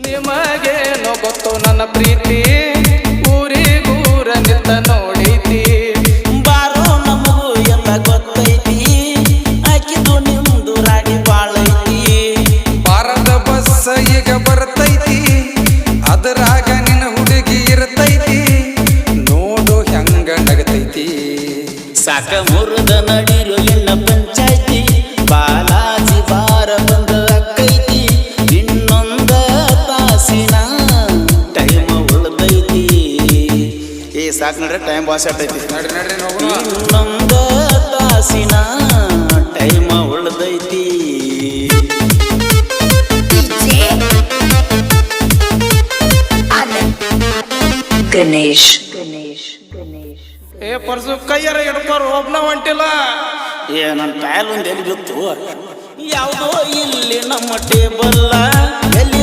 ನಿಮಗೇನೋ ಗೊತ್ತು ನನ್ನ ಪ್ರೀತಿ ಊರಿಗೂರ ನಿತ್ತ ನೋಡೈತಿ ಬಾರೋ ನಮಗೂ ಎಲ್ಲ ಗೊತ್ತೈತಿ ಆಕಿದು ನಿಮ್ದು ರಾಡಿ ಬಾಳೈತಿ ಬಾರದ ಬಸ್ ಈಗ ಬರ್ತೈತಿ ಅದರಾಗ ನಿನ್ನ ಹುಡುಗಿ ಇರ್ತೈತಿ ನೋಡು ಹೆಂಗ ನಗತೈತಿ ಸಾಕ ಮುರಿದ ನಡಿರು ಇನ್ನ ಪಂಚಾಯ್ತಿ ಬಾಲಾಜಿ ಬಾರ ಬಂದ ಅಕ್ಕೈತಿ ಇನ್ನೊಂದ ತಾಸಿನ ಟೈಮ್ ಉಳ್ದೈತಿ ಏ ಸಾಕ್ ನಡ್ರಿ ಟೈಮ್ ಬಾಸ್ ಆಟೈತಿ ನಡ್ರಿ ನಡ್ರಿ ನೋಡೋಣ ಇನ್ನೊಂದ ತಾಸಿನ ಟೈಮ್ ಉಳ್ದೈತಿ ಗಣೇಶ್ ಏ ಪರ್ಸು ಕೈಯಾರ ಹಿಡ್ಕೋರು ಒಬ್ನ ಹೊಂಟಿಲ್ಲ ಏ ನನ್ನ ಕಾಯಲ್ ಒಂದು ಎಲ್ಲಿ ಬಿತ್ತು ಯಾವುದೋ ಇಲ್ಲಿ ನಮ್ಮ ಟೇಬಲ್ಲ ಎಲ್ಲಿ